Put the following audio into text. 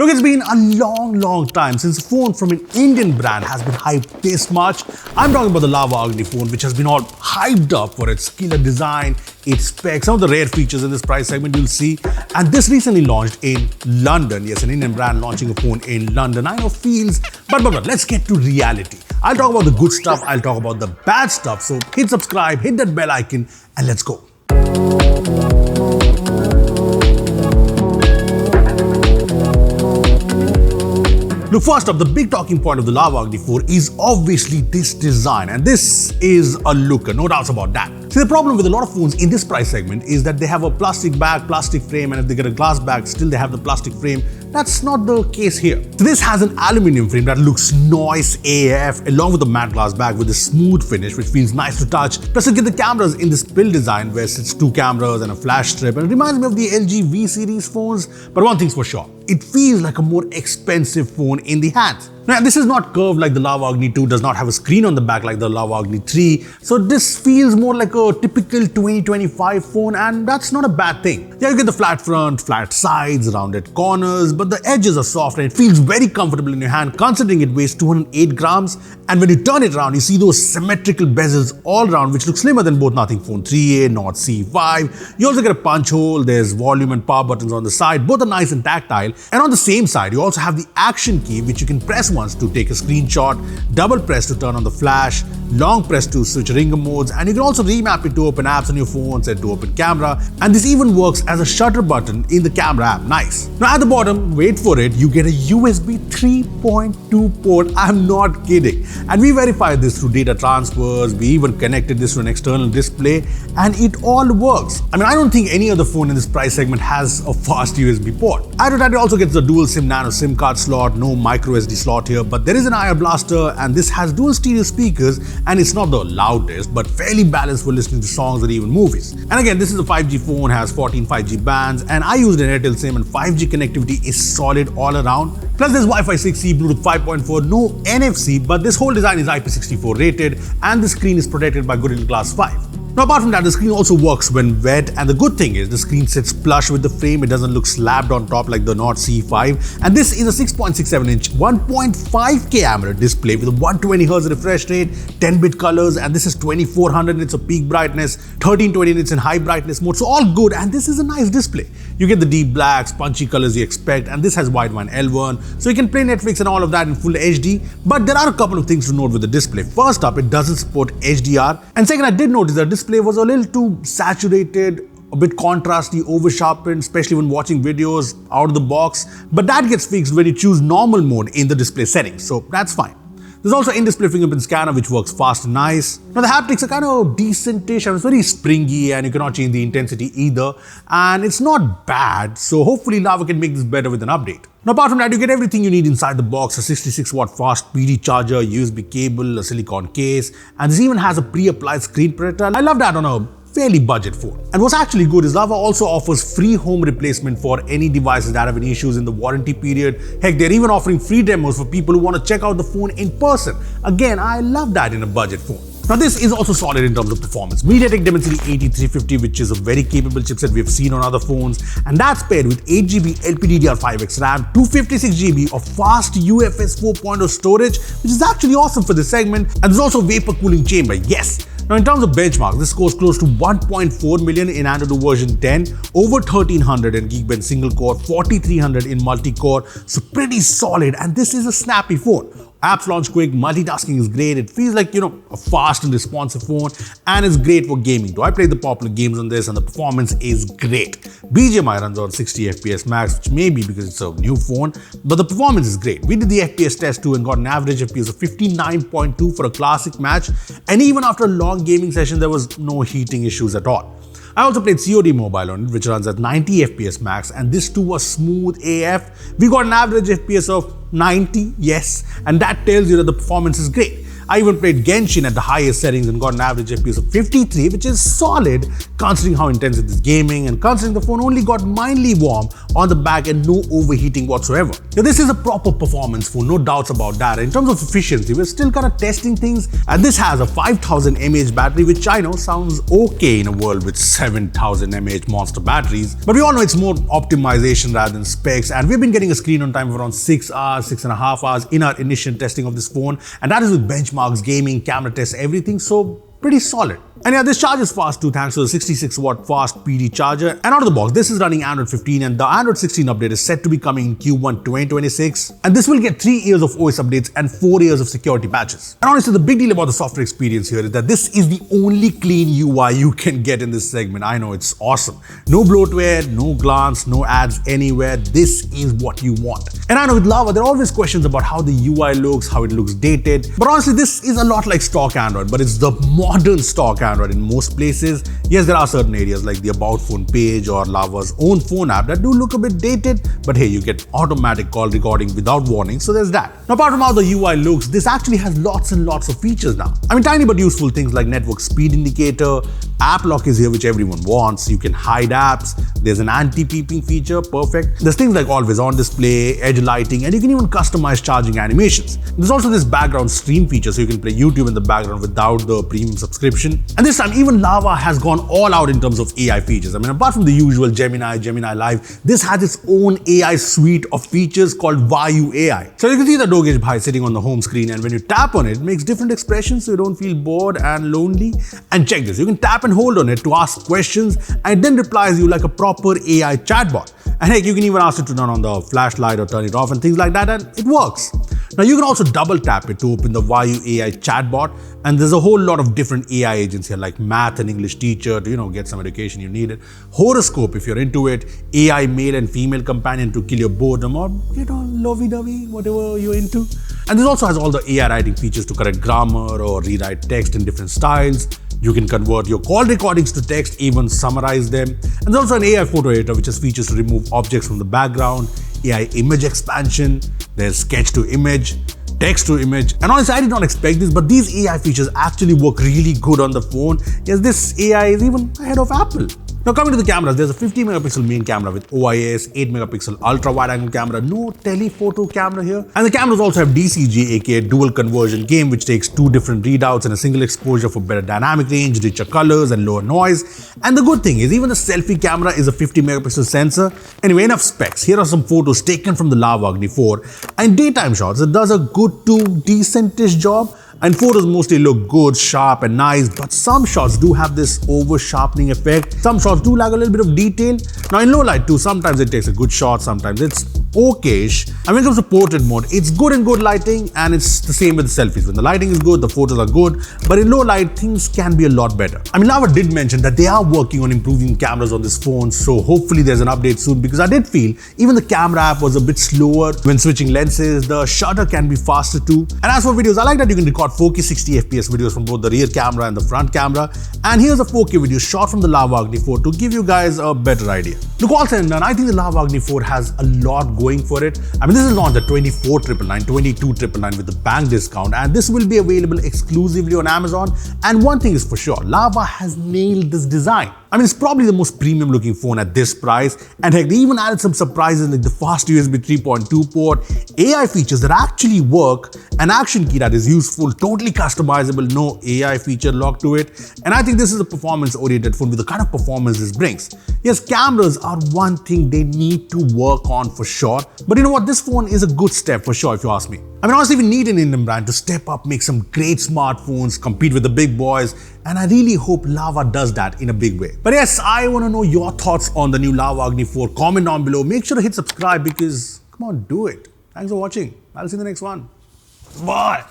Look, it's been a long time since a phone from an Indian brand has been hyped this much. I'm talking about the Lava Agni phone, which has been all hyped up for its killer design, its specs, some of the rare features in this price segment you'll see. And this recently launched in London. Yes, an Indian brand launching a phone in London. I know feels, but let's get to reality. I'll talk about the good stuff, I'll talk about the bad stuff. So hit subscribe, hit that bell icon, and let's go. Look, first up, the big talking point of the Lava Agni 4 is obviously this design, and this is a looker, no doubts about that. See, the problem with a lot of phones in this price segment is that they have a plastic back, plastic frame, and if they get a glass back, still they have the plastic frame. That's not the case here. So this has an aluminium frame that looks nice AF, along with a matte glass back with a smooth finish, which feels nice to touch. Plus, you get the cameras in this pill design where it's two cameras and a flash strip, and it reminds me of the LG V series phones. But one thing's for sure, it feels like a more expensive phone in the hands. Now, this is not curved like the Lava Agni 2, does not have a screen on the back like the Lava Agni 3. So this feels more like a typical 2025 phone, and that's not a bad thing. Yeah, you get the flat front, flat sides, rounded corners, but the edges are soft and it feels very comfortable in your hand considering it weighs 208 grams. And when you turn it around, you see those symmetrical bezels all around, which look slimmer than both Nothing Phone 3A, Note C5. You also get a punch hole, there's volume and power buttons on the side, both are nice and tactile. And on the same side, you also have the action key, which you can press once to take a screenshot, double press to turn on the flash, long press to switch ringer modes, and you can also remap it to open apps on your phone, set to open camera, and this even works as a shutter button in the camera app. Nice. Now at the bottom, wait for it, you get a USB 3.2 port. I'm not kidding. And we verified this through data transfers, we even connected this to an external display, and it all works. I mean, I don't think any other phone in this price segment has a fast USB port. Added to that, it also gets the dual SIM nano SIM card slot, no micro SD slot here, but there is an IR blaster, and this has dual stereo speakers, and it's not the loudest, but fairly balanced for listening to songs or even movies. And again, this is a 5G phone, has 14 5G bands, and I used an Airtel SIM, and 5G connectivity is solid all around. Plus there's Wi-Fi 6E, Bluetooth 5.4, no NFC, but this whole design is IP64 rated, and the screen is protected by Gorilla Glass 5. Now apart from that, the screen also works when wet, and the good thing is the screen sits flush with the frame. It doesn't look slabbed on top like the Note C5. And this is a 6.67-inch 1.5K AMOLED display with a 120Hz refresh rate, 10-bit colors, and this is 2400 nits of peak brightness, 1320 nits in high brightness mode, so all good, and this is a nice display. You get the deep blacks, punchy colors you expect, and this has wideband L1, so you can play Netflix and all of that in full HD. But there are a couple of things to note with the display. First up, it doesn't support HDR, and second, I did notice that display was a little too saturated, a bit contrasty, over sharpened, especially when watching videos out of the box. But that gets fixed when you choose normal mode in the display settings, so that's fine. There's also in-display fingerprint scanner, which works fast and nice. Now the haptics are kind of decentish, and it's very springy, and you cannot change the intensity either. And it's not bad, so hopefully Lava can make this better with an update. Now apart from that, you get everything you need inside the box: a 66-watt fast PD charger, USB cable, a silicone case, and this even has a pre-applied screen protector. I love that on a fairly budget phone. And what's actually good is Lava also offers free home replacement for any devices that have any issues in the warranty period. Heck, they're even offering free demos for people who want to check out the phone in person. Again, I love that in a budget phone. Now this is also solid in terms of performance. MediaTek Dimensity 8350, which is a very capable chipset we have seen on other phones, and that's paired with 8GB LPDDR5X RAM, 256GB of fast UFS 4.0 storage, which is actually awesome for this segment. And there's also vapor cooling chamber, yes. Now in terms of benchmarks, this scores close to 1.4 million in Android version 10, over 1300 in Geekbench single core, 4300 in multi-core, so pretty solid, and this is a snappy phone. Apps launch quick, multitasking is great, it feels like, a fast and responsive phone, and it's great for gaming too. I played the popular games on this and the performance is great. BGMI runs on 60 FPS max, which may be because it's a new phone, but the performance is great. We did the FPS test too and got an average FPS of 59.2 for a classic match, and even after a long gaming session, there was no heating issues at all. I also played COD Mobile on it, which runs at 90 FPS max, and this too was smooth AF. We got an average FPS of 90, yes, and that tells you that the performance is great. I even played Genshin at the highest settings and got an average FPS of 53, which is solid considering how intense it is gaming and considering the phone only got mildly warm on the back and no overheating whatsoever. Now, this is a proper performance phone, no doubts about that. In terms of efficiency, we're still kind of testing things, and this has a 5000 mAh battery, which I know sounds okay in a world with 7000 mAh monster batteries, but we all know it's more optimization rather than specs, and we've been getting a screen on time of around 6 hours, 6.5 hours in our initial testing of this phone, and that is with benchmarks, gaming, camera tests, everything, so pretty solid. And yeah, this charge is fast too thanks to the 66-watt fast PD charger. And out of the box, this is running Android 15 and the Android 16 update is set to be coming in Q1 2026. And this will get 3 years of OS updates and 4 years of security patches. And honestly, the big deal about the software experience here is that this is the only clean UI you can get in this segment. I know, it's awesome. No bloatware, no glance, no ads anywhere. This is what you want. And I know with Lava, there are always questions about how the UI looks, how it looks dated. But honestly, this is a lot like stock Android, but it's the modern stock Android in most places. Yes, there are certain areas like the About Phone page or Lava's own phone app that do look a bit dated, but hey, you get automatic call recording without warning, so there's that. Now, apart from how the UI looks, this actually has lots and lots of features now. I mean, tiny but useful things like network speed indicator, app lock is here, which everyone wants. You can hide apps. There's an anti-peeping feature, perfect. There's things like always on display, edge lighting, and you can even customize charging animations. There's also this background stream feature, so you can play YouTube in the background without the premium subscription. And this time, even Lava has gone all out in terms of AI features. I mean, apart from the usual Gemini Live, this has its own AI suite of features called Vayu AI. So you can see the Dogesh Bhai sitting on the home screen, and when you tap on it, it makes different expressions so you don't feel bored and lonely. And check this, you can tap and hold on it to ask questions, and it then replies you like a proper AI chatbot. And heck, you can even ask it to turn on the flashlight or turn it off and things like that, and it works. Now, you can also double tap it to open the Vayu AI chatbot, and there's a whole lot of different AI agents here like math and English teacher to, get some education you needed, horoscope if you're into it, AI male and female companion to kill your boredom or, lovey-dovey, whatever you're into. And this also has all the AI writing features to correct grammar or rewrite text in different styles. You can convert your call recordings to text, even summarize them. And there's also an AI photo editor which has features to remove objects from the background, AI image expansion, there's sketch to image, text to image. And honestly, I did not expect this, but these AI features actually work really good on the phone. Yes, this AI is even ahead of Apple. Now, coming to the cameras, there's a 50 megapixel main camera with OIS, 8 megapixel ultra wide angle camera, no telephoto camera here. And the cameras also have DCG, aka dual conversion game, which takes 2 different readouts in a single exposure for better dynamic range, richer colors, and lower noise. And the good thing is, even the selfie camera is a 50 megapixel sensor. Anyway, enough specs. Here are some photos taken from the Lava Agni 4. And daytime shots, it does a good to decentish job. And photos mostly look good, sharp and nice, but some shots do have this over-sharpening effect. Some shots do lack a little bit of detail. Now in low light too, sometimes it takes a good shot, sometimes it's okay-ish. And when it comes to portrait mode, it's good in good lighting, and it's the same with the selfies. When the lighting is good, the photos are good, but in low light, things can be a lot better. I mean, Lava did mention that they are working on improving cameras on this phone, so hopefully there's an update soon, because I did feel even the camera app was a bit slower when switching lenses. The shutter can be faster too. And as for videos, I like that you can record 4K 60 FPS videos from both the rear camera and the front camera. And here's a 4K video shot from the Lava Agni 4 to give you guys a better idea. Look, all said and done, I think the Lava Agni 4 has a lot going for it. I mean, this is launched at 24,999, 22,999 with the bank discount, and this will be available exclusively on Amazon. And one thing is for sure, Lava has nailed this design. I mean, it's probably the most premium looking phone at this price, and heck, they even added some surprises like the fast USB 3.2 port, AI features that actually work, an action key that is useful, totally customizable, no AI feature locked to it. And I think this is a performance-oriented phone with the kind of performance this brings. Yes, cameras are one thing they need to work on for sure, but you know what, this phone is a good step for sure if you ask me. I mean, honestly, we need an Indian brand to step up, make some great smartphones, compete with the big boys, and I really hope Lava does that in a big way. But yes, I want to know your thoughts on the new Lava Agni 4. Comment down below. Make sure to hit subscribe because, come on, do it. Thanks for watching. I'll see you in the next one. Bye.